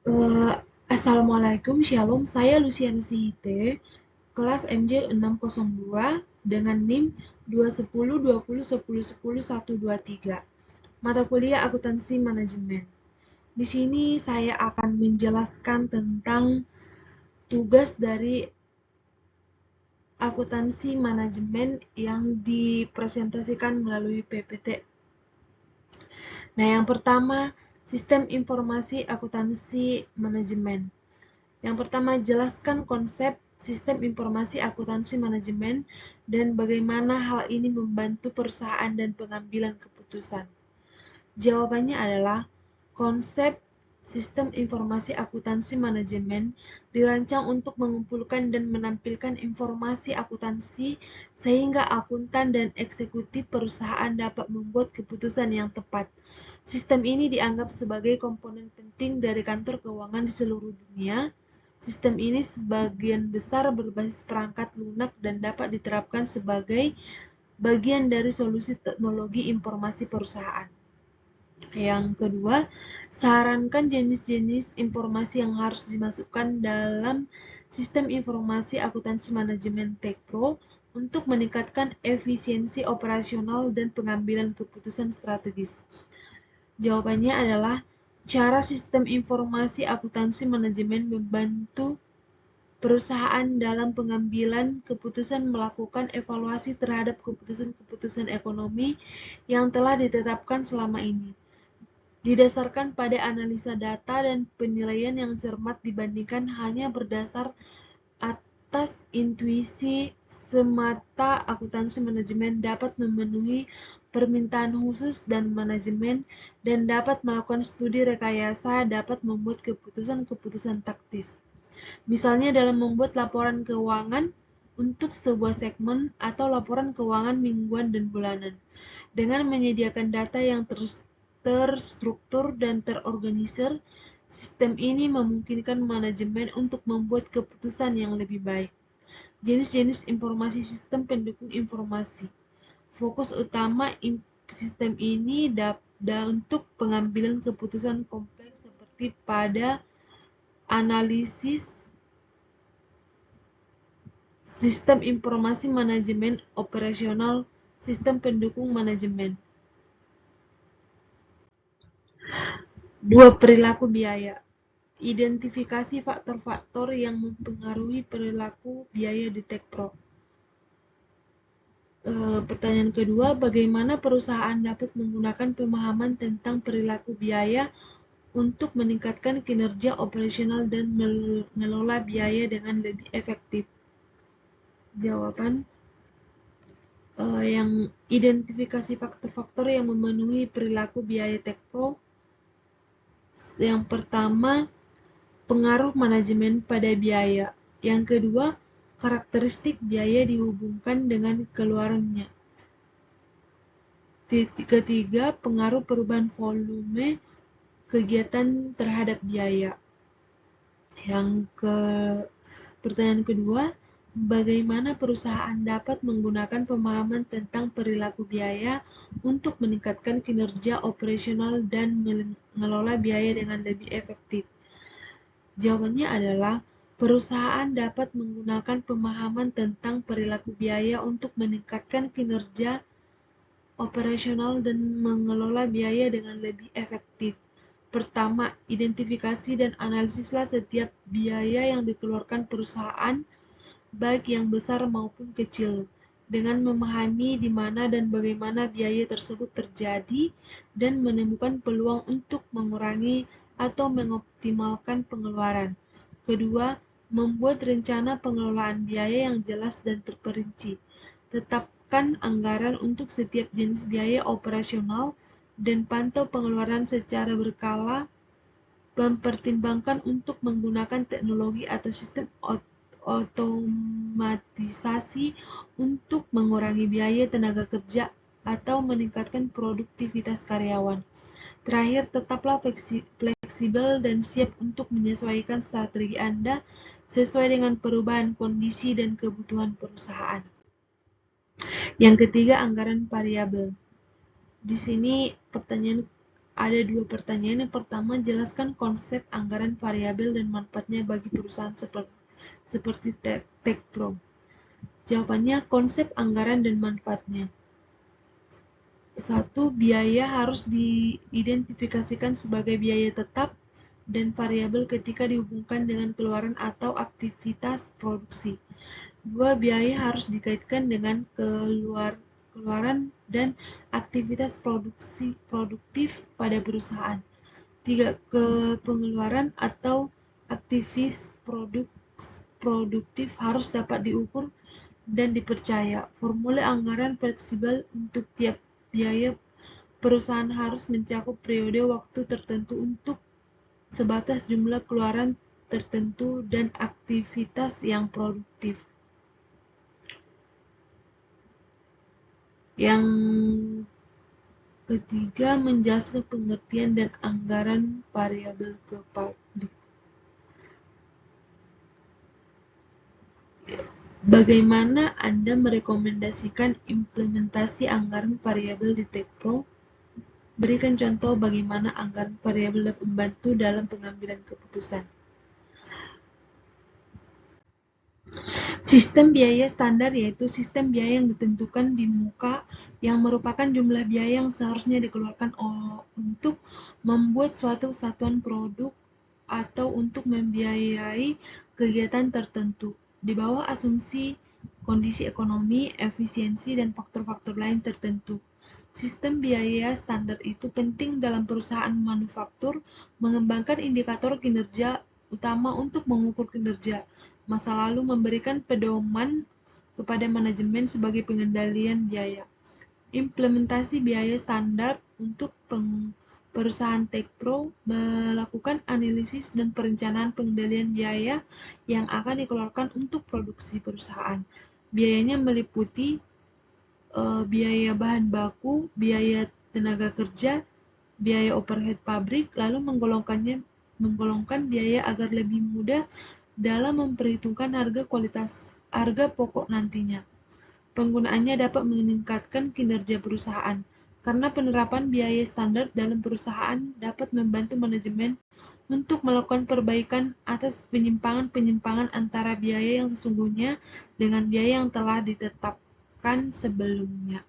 Eh, Assalamualaikum, Shalom. Saya Luciana Sihite, kelas MJ 602 dengan NIM 21020101023. Mata kuliah Akuntansi Manajemen. Di sini saya akan menjelaskan tentang tugas dari akuntansi manajemen yang dipresentasikan melalui PPT. Nah, yang pertama, sistem informasi akuntansi manajemen. Yang pertama, jelaskan konsep sistem informasi akuntansi manajemen dan bagaimana hal ini membantu perusahaan dan pengambilan keputusan. Jawabannya adalah konsep sistem informasi akuntansi manajemen dirancang untuk mengumpulkan dan menampilkan informasi akuntansi sehingga akuntan dan eksekutif perusahaan dapat membuat keputusan yang tepat. Sistem ini dianggap sebagai komponen penting dari kantor keuangan di seluruh dunia. Sistem ini sebagian besar berbasis perangkat lunak dan dapat diterapkan sebagai bagian dari solusi teknologi informasi perusahaan. Yang kedua, sarankan jenis-jenis informasi yang harus dimasukkan dalam sistem informasi akuntansi manajemen Tekpro untuk meningkatkan efisiensi operasional dan pengambilan keputusan strategis. Jawabannya adalah cara sistem informasi akuntansi manajemen membantu perusahaan dalam pengambilan keputusan melakukan evaluasi terhadap keputusan-keputusan ekonomi yang telah ditetapkan selama ini. Didasarkan pada analisa data dan penilaian yang cermat dibandingkan hanya berdasar atas intuisi semata, akuntansi manajemen dapat memenuhi permintaan khusus dan manajemen dan dapat melakukan studi rekayasa, dapat membuat keputusan-keputusan taktis. Misalnya dalam membuat laporan keuangan untuk sebuah segmen atau laporan keuangan mingguan dan bulanan. Dengan menyediakan data yang terstruktur dan terorganisir, sistem ini memungkinkan manajemen untuk membuat keputusan yang lebih baik. Jenis-jenis informasi sistem pendukung informasi. Fokus utama sistem ini untuk pengambilan keputusan kompleks seperti pada analisis sistem informasi manajemen operasional, sistem pendukung manajemen. 2. Perilaku biaya. Identifikasi faktor-faktor yang mempengaruhi perilaku biaya di Tekpro. Pertanyaan kedua, bagaimana perusahaan dapat menggunakan pemahaman tentang perilaku biaya untuk meningkatkan kinerja operasional dan mengelola biaya dengan lebih efektif? Jawaban, yang identifikasi faktor-faktor yang memenuhi perilaku biaya Tekpro. Yang pertama, pengaruh manajemen pada biaya. Yang kedua, karakteristik biaya dihubungkan dengan keluarannya. Ketiga, pengaruh perubahan volume kegiatan terhadap biaya. Pertanyaan kedua, bagaimana perusahaan dapat menggunakan pemahaman tentang perilaku biaya untuk meningkatkan kinerja operasional dan mengelola biaya dengan lebih efektif? Jawabannya adalah perusahaan dapat menggunakan pemahaman tentang perilaku biaya untuk meningkatkan kinerja operasional dan mengelola biaya dengan lebih efektif. Pertama, identifikasi dan analisislah setiap biaya yang dikeluarkan perusahaan, baik yang besar maupun kecil, dengan memahami di mana dan bagaimana biaya tersebut terjadi dan menemukan peluang untuk mengurangi atau mengoptimalkan pengeluaran. Kedua, membuat rencana pengelolaan biaya yang jelas dan terperinci. Tetapkan anggaran untuk setiap jenis biaya operasional dan pantau pengeluaran secara berkala. Mempertimbangkan untuk menggunakan teknologi atau sistem otomatisasi untuk mengurangi biaya tenaga kerja atau meningkatkan produktivitas karyawan. Terakhir, tetaplah fleksibel dan siap untuk menyesuaikan strategi Anda sesuai dengan perubahan kondisi dan kebutuhan perusahaan. Yang ketiga, anggaran variabel. Di sini pertanyaan ada dua pertanyaan. Yang pertama, jelaskan konsep anggaran variabel dan manfaatnya bagi perusahaan seperti Tekpro. Jawabannya, konsep anggaran dan manfaatnya. 1. Biaya harus diidentifikasikan sebagai biaya tetap dan variabel ketika dihubungkan dengan keluaran atau aktivitas produksi. 2. Biaya harus dikaitkan dengan keluaran dan aktivitas produktif pada perusahaan. 3. Pengeluaran atau aktivitas produktif harus dapat diukur dan dipercaya. Formula anggaran fleksibel untuk tiap biaya perusahaan harus mencakup periode waktu tertentu untuk sebatas jumlah keluaran tertentu dan aktivitas yang produktif. Yang ketiga, menjelaskan pengertian dan anggaran variabel ke publik. Bagaimana Anda merekomendasikan implementasi anggaran variabel di Tekpro? Berikan contoh bagaimana anggaran variabel dapat membantu dalam pengambilan keputusan. Sistem biaya standar yaitu sistem biaya yang ditentukan di muka yang merupakan jumlah biaya yang seharusnya dikeluarkan untuk membuat suatu satuan produk atau untuk membiayai kegiatan tertentu, di bawah asumsi kondisi ekonomi, efisiensi, dan faktor-faktor lain tertentu. Sistem biaya standar itu penting dalam perusahaan manufaktur mengembangkan indikator kinerja utama untuk mengukur kinerja masa lalu, memberikan pedoman kepada manajemen sebagai pengendalian biaya. Implementasi biaya standar untuk perusahaan Tekpro melakukan analisis dan perencanaan pengendalian biaya yang akan dikeluarkan untuk produksi perusahaan. Biayanya meliputi biaya bahan baku, biaya tenaga kerja, biaya overhead pabrik, lalu menggolongkan biaya agar lebih mudah dalam memperhitungkan harga pokok nantinya. Penggunaannya dapat meningkatkan kinerja perusahaan, karena penerapan biaya standar dalam perusahaan dapat membantu manajemen untuk melakukan perbaikan atas penyimpangan-penyimpangan antara biaya yang sesungguhnya dengan biaya yang telah ditetapkan sebelumnya.